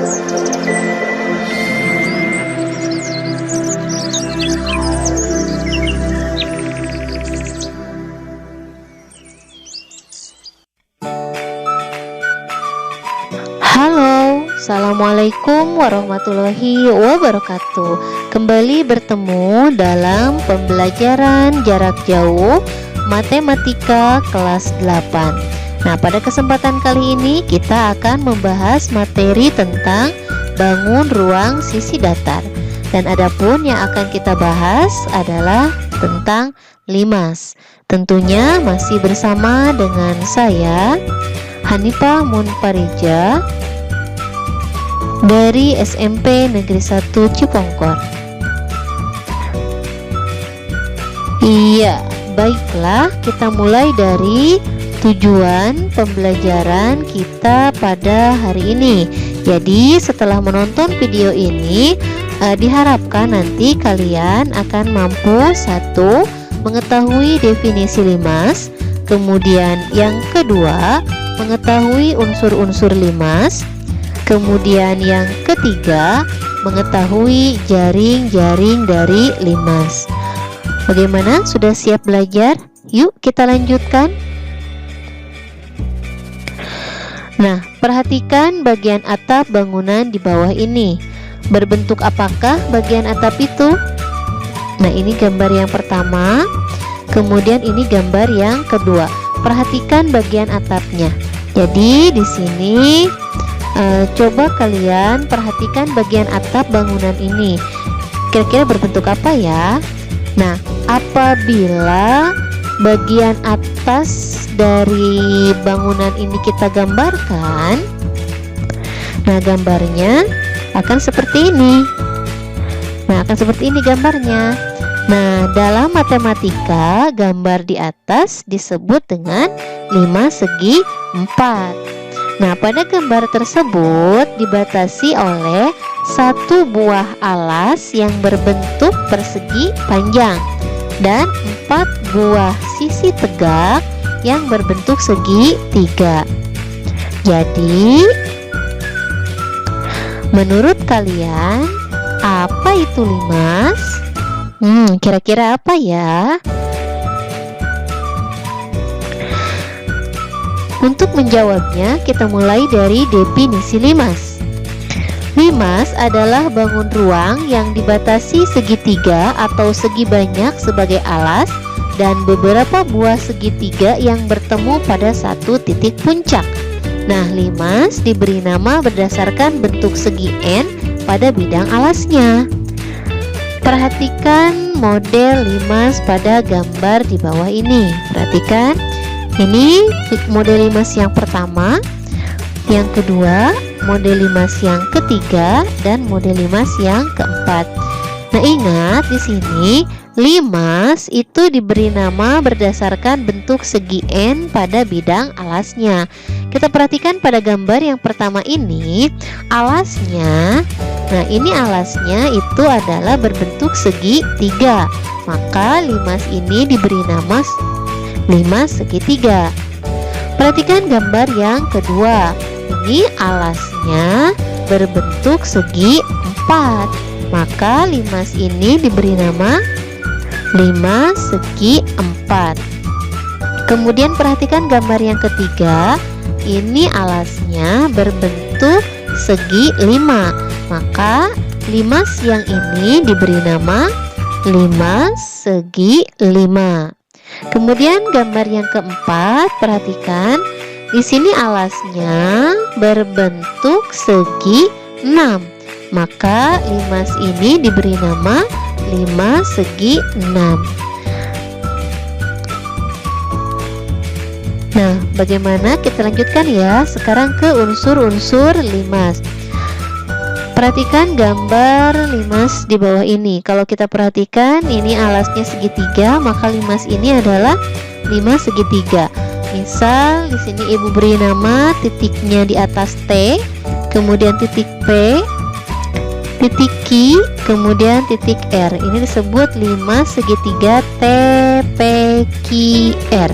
Halo, Assalamualaikum warahmatullahi wabarakatuh. Kembali bertemu dalam pembelajaran jarak jauh Matematika kelas 8. Nah, pada kesempatan kali ini kita akan membahas materi tentang bangun ruang sisi datar. Dan adapun yang akan kita bahas adalah tentang limas. Tentunya masih bersama dengan saya, Hanifah Munfarija, dari SMP Negeri 1 Cipongkor. Iya, baiklah, kita mulai dari tujuan pembelajaran kita pada hari ini. Jadi setelah menonton video ini, diharapkan nanti kalian akan mampu satu, mengetahui definisi limas. Kemudian yang kedua, mengetahui unsur-unsur limas. Kemudian yang ketiga, mengetahui jaring-jaring dari limas. Bagaimana? Sudah siap belajar? Yuk kita lanjutkan. Nah, perhatikan bagian atap bangunan di bawah ini. Berbentuk apakah bagian atap itu? Nah, ini gambar yang pertama. Kemudian ini gambar yang kedua. Perhatikan bagian atapnya. Jadi di sini coba kalian perhatikan bagian atap bangunan ini. Kira-kira berbentuk apa ya? Nah, apabila bagian atas dari bangunan ini kita gambarkan, nah gambarnya akan seperti ini. Nah, akan seperti ini gambarnya. Nah, dalam matematika, gambar di atas disebut dengan 5 segi 4. Nah, pada gambar tersebut dibatasi oleh satu buah alas yang berbentuk persegi panjang dan 4 buah sisi tegak yang berbentuk segi 3. Jadi, menurut kalian, apa itu limas? Kira-kira apa ya? Untuk menjawabnya, kita mulai dari definisi limas. Limas adalah bangun ruang yang dibatasi segitiga atau segi banyak sebagai alas dan beberapa buah segitiga yang bertemu pada satu titik puncak. Nah, limas diberi nama berdasarkan bentuk segi N pada bidang alasnya. Perhatikan model limas pada gambar di bawah ini. Perhatikan. Ini model limas yang pertama, yang kedua, model limas yang ketiga, dan model limas yang keempat. Nah, ingat di sini limas itu diberi nama berdasarkan bentuk segi N pada bidang alasnya. Kita perhatikan pada gambar yang pertama ini, alasnya. Nah, ini alasnya itu adalah berbentuk segi 3. Maka limas ini diberi nama limas segitiga. Perhatikan gambar yang kedua. Ini alasnya berbentuk segi 4. Maka limas ini diberi nama limas segi 4. Kemudian perhatikan gambar yang ketiga. Ini alasnya berbentuk segi 5. Maka limas yang ini diberi nama limas segi 5. Kemudian gambar yang keempat, perhatikan di sini alasnya berbentuk segi 6. Maka limas ini diberi nama limas segi 6. Nah, bagaimana? Kita lanjutkan ya. Sekarang ke unsur-unsur limas. Perhatikan gambar limas di bawah ini. Kalau kita perhatikan, ini alasnya segitiga, maka limas ini adalah limas segitiga. Misal di sini ibu beri nama titiknya di atas T, kemudian titik P, titik Q, kemudian titik R. Ini disebut limas segitiga T, P, Q, R.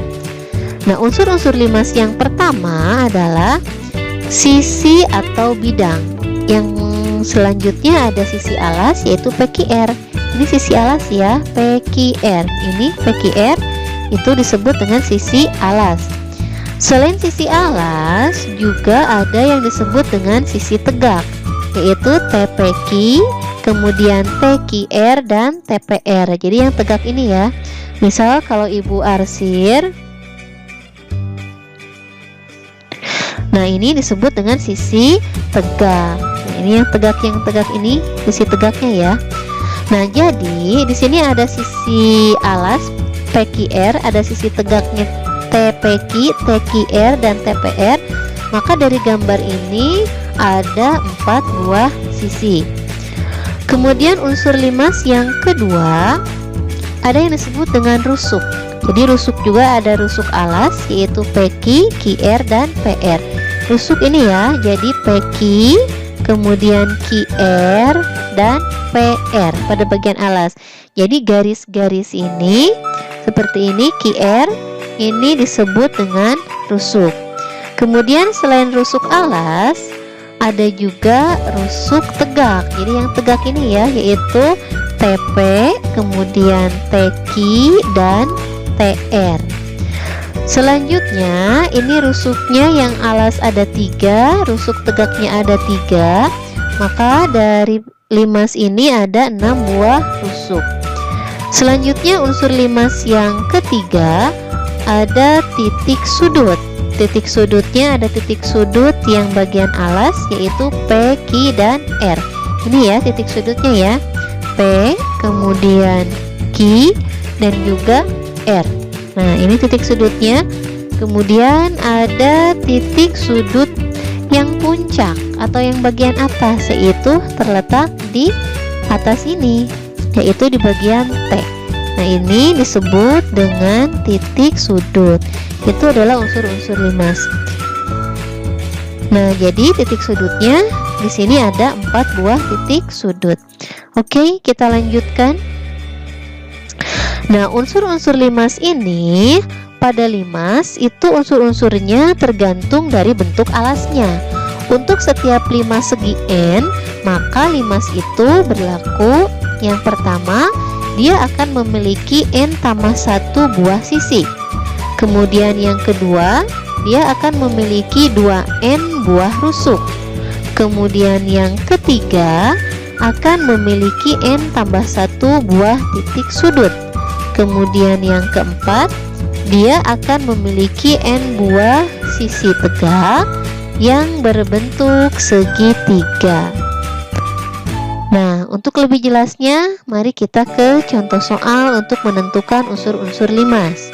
Nah, unsur-unsur limas yang pertama adalah sisi atau bidang. yang selanjutnya ada sisi alas yaitu PQR. Ini sisi alas ya, PQR. Ini PQR itu disebut dengan sisi alas. Selain sisi alas juga ada yang disebut dengan sisi tegak, yaitu TPQ, kemudian TQR dan TPR. Jadi yang tegak ini ya. Misal kalau Ibu arsir, nah ini disebut dengan sisi tegak. Nah, ini yang tegak ini sisi tegaknya ya. Nah, jadi di sini ada sisi alas PQR, ada sisi tegaknya TPQ, TQR dan TPR. Maka dari gambar ini ada 4 buah sisi. Kemudian unsur limas yang kedua ada yang disebut dengan rusuk. Jadi rusuk juga ada rusuk alas yaitu PQ, QR dan PR. Rusuk ini ya, jadi PQ, kemudian QR dan PR pada bagian alas. Jadi garis-garis ini seperti ini QR, ini disebut dengan rusuk. Kemudian selain rusuk alas ada juga rusuk tegak. Jadi yang tegak ini ya, yaitu TP, kemudian TQ dan TR. Selanjutnya ini rusuknya yang alas ada 3, rusuk tegaknya ada 3. Maka dari limas ini ada 6 buah rusuk. Selanjutnya unsur limas yang ketiga ada titik sudut. Titik sudutnya ada titik sudut yang bagian alas yaitu P, Q dan R. Ini ya titik sudutnya ya, P, kemudian Q dan juga R. Nah ini titik sudutnya. Kemudian ada titik sudut yang puncak atau yang bagian atas, yaitu terletak di atas ini, yaitu di bagian T. Nah ini disebut dengan titik sudut. Itu adalah unsur-unsur limas. Nah jadi titik sudutnya di sini ada 4 buah titik sudut. Oke, kita lanjutkan. Nah unsur-unsur limas ini, pada limas itu unsur-unsurnya tergantung dari bentuk alasnya. Untuk setiap limas segi N, maka limas itu berlaku yang pertama, dia akan memiliki N tambah 1 buah sisi. Kemudian yang kedua, dia akan memiliki 2N buah rusuk. Kemudian yang ketiga, akan memiliki N tambah 1 buah titik sudut. Kemudian yang keempat, dia akan memiliki N buah sisi tegak yang berbentuk segitiga. Nah, untuk lebih jelasnya, mari kita ke contoh soal untuk menentukan unsur-unsur limas.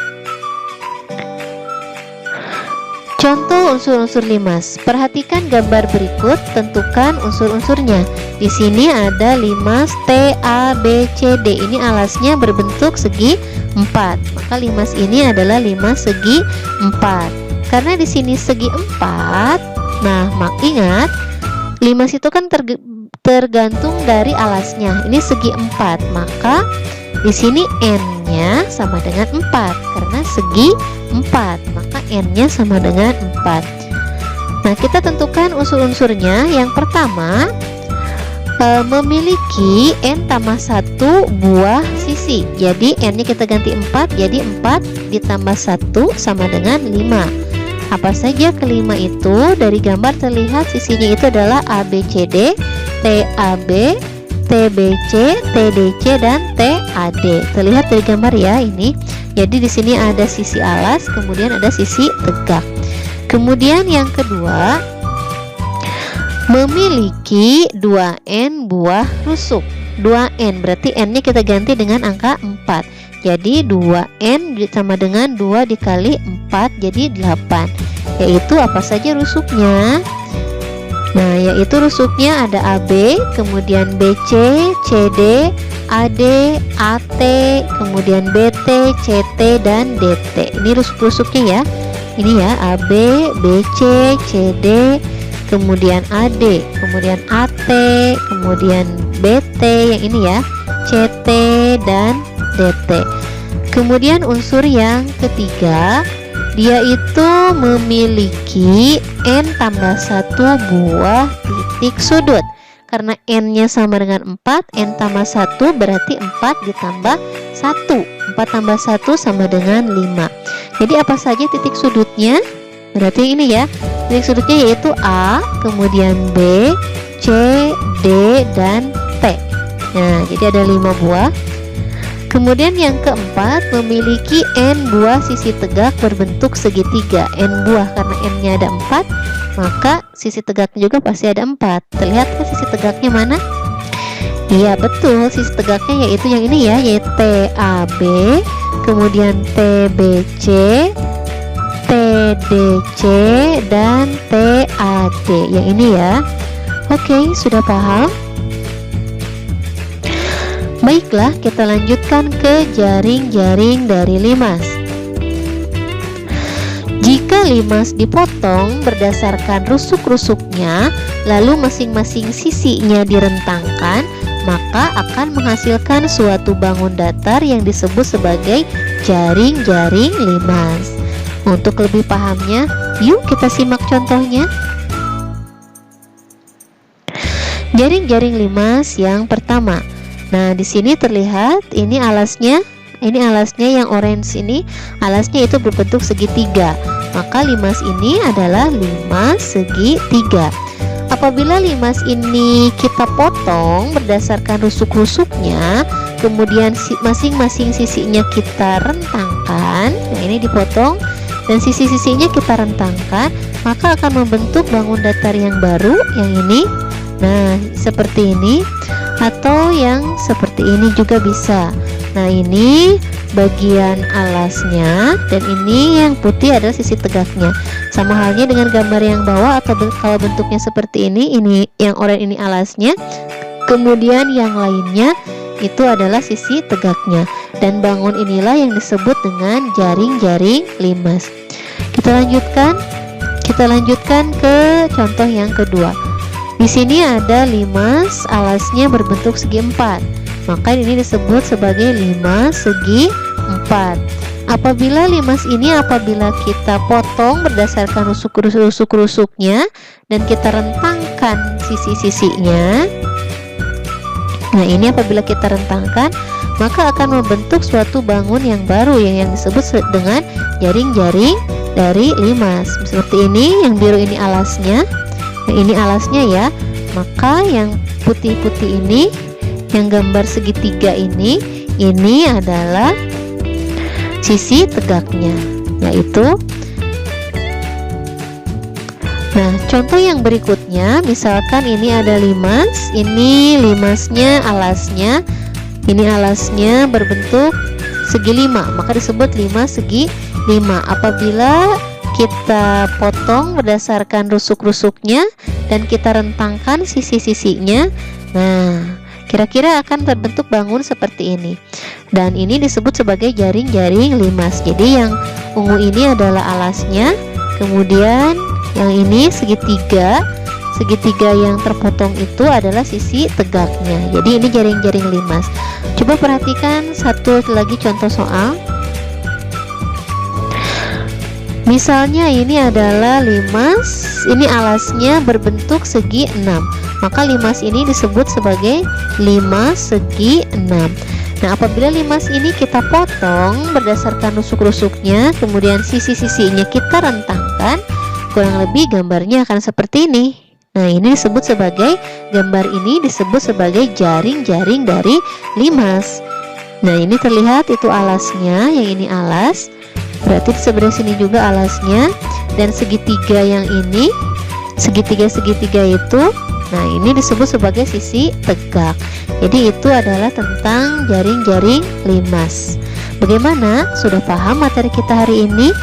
Contoh unsur-unsur limas. Perhatikan gambar berikut, tentukan unsur-unsurnya. Di sini ada limas T, A, B, C, D. Ini alasnya berbentuk segi 4. Maka limas ini adalah limas segi 4. Karena di sini segi 4, nah, ingat, limas itu kan tergantung dari alasnya. Ini segi 4, maka di sini N-nya sama dengan 4 karena segi 4, maka N-nya sama dengan 4. Nah, kita tentukan unsur-unsurnya. Yang pertama, memiliki N tambah 1 buah sisi. Jadi N-nya kita ganti 4, jadi 4 ditambah 1 sama dengan 5. Apa saja kelima itu? Dari gambar terlihat sisinya itu adalah ABCD, TAB, TBC, TDC dan TAD. Terlihat dari gambar ya ini. Jadi di sini ada sisi alas, kemudian ada sisi tegak. Kemudian yang kedua, memiliki 2N buah rusuk. 2N berarti N-nya kita ganti dengan angka 4. Jadi 2N sama dengan 2 dikali 4 jadi 8. Yaitu apa saja rusuknya? Nah, yaitu rusuknya ada AB, kemudian BC, CD, AD, AT, kemudian BT, CT dan DT. Ini rusuk-rusuknya ya. Ini ya, AB, BC, CD, kemudian AD, kemudian AT, kemudian BT, yang ini ya, CT dan DT. Kemudian unsur yang ketiga, Dia itu memiliki n tambah 1 buah titik sudut. Karena n-nya sama dengan 4, n tambah 1 berarti 4 ditambah 1. 4 tambah 1 sama dengan 5. Jadi apa saja titik sudutnya? Berarti ini ya, titik sudutnya yaitu A, kemudian B, C, D, dan T. Nah, jadi ada 5 buah. Kemudian yang keempat, memiliki n buah sisi tegak berbentuk segitiga. N buah, karena n-nya ada 4, maka sisi tegaknya juga pasti ada 4. Terlihat kan sisi tegaknya mana? Iya betul, sisi tegaknya yaitu yang ini ya, yaitu TAB, kemudian TBC, TDC, dan TAD. Yang ini ya. Oke, sudah paham? Baiklah, kita lanjutkan ke jaring-jaring dari limas. Jika limas dipotong berdasarkan rusuk-rusuknya, lalu masing-masing sisinya direntangkan, maka akan menghasilkan suatu bangun datar yang disebut sebagai jaring-jaring limas. Untuk lebih pahamnya, yuk kita simak contohnya. Jaring-jaring limas yang pertama. Nah, di sini terlihat ini alasnya yang orange ini, alasnya itu berbentuk segitiga. Maka limas ini adalah limas segitiga. Apabila limas ini kita potong berdasarkan rusuk-rusuknya, kemudian masing-masing sisinya kita rentangkan. Nah, ini dipotong dan sisi-sisinya kita rentangkan, maka akan membentuk bangun datar yang baru, yang ini. Nah, seperti ini. Atau yang seperti ini juga bisa. Nah, ini bagian alasnya, dan ini yang putih adalah sisi tegaknya. Sama halnya dengan gambar yang bawah, atau kalau bentuknya seperti ini yang oranye ini alasnya, kemudian yang lainnya itu adalah sisi tegaknya. Dan bangun inilah yang disebut dengan jaring-jaring limas. Kita lanjutkan ke contoh yang kedua. Di sini ada limas alasnya berbentuk segi 4, maka ini disebut sebagai limas segi 4. Apabila limas ini kita potong berdasarkan rusuk-rusuknya dan kita rentangkan sisi-sisinya. Nah, ini apabila kita rentangkan, maka akan membentuk suatu bangun yang baru yang disebut dengan jaring-jaring dari limas. Seperti ini, yang biru ini alasnya. Nah, ini alasnya ya. Maka yang putih-putih ini, yang gambar segitiga ini adalah sisi tegaknya, yaitu. Nah, contoh yang berikutnya, misalkan ini ada limas, ini limasnya alasnya, ini alasnya berbentuk segi 5, maka disebut limas segi 5. Apabila kita potong berdasarkan rusuk-rusuknya dan kita rentangkan sisi-sisinya, nah kira-kira akan terbentuk bangun seperti ini. Dan ini disebut sebagai jaring-jaring limas. Jadi yang ungu ini adalah alasnya, kemudian yang ini segitiga yang terpotong itu adalah sisi tegaknya. Jadi ini jaring-jaring limas. Coba perhatikan satu lagi contoh soal. Misalnya ini adalah limas, ini alasnya berbentuk segi 6, maka limas ini disebut sebagai limas segi 6. Nah, apabila limas ini kita potong berdasarkan rusuk-rusuknya, kemudian sisi-sisinya kita rentangkan, kurang lebih gambarnya akan seperti ini. Nah, ini disebut sebagai, gambar ini disebut sebagai jaring-jaring dari limas. Nah, ini terlihat itu alasnya, yang ini alas. Berarti di sebelah sini juga alasnya, dan segitiga yang ini, segitiga itu, nah ini disebut sebagai sisi tegak. Jadi itu adalah tentang jaring-jaring limas. Bagaimana? Sudah paham materi kita hari ini?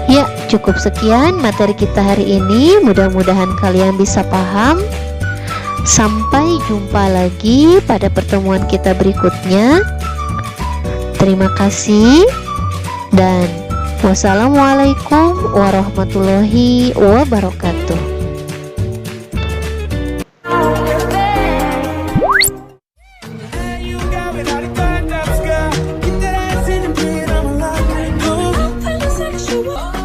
Ya, cukup sekian materi kita hari ini. Mudah-mudahan kalian bisa paham. Sampai jumpa lagi pada pertemuan kita berikutnya. Terima kasih dan wassalamualaikum warahmatullahi wabarakatuh. You got me like a thunder sky. Keep that ass in the beat, I'm alive. Wow.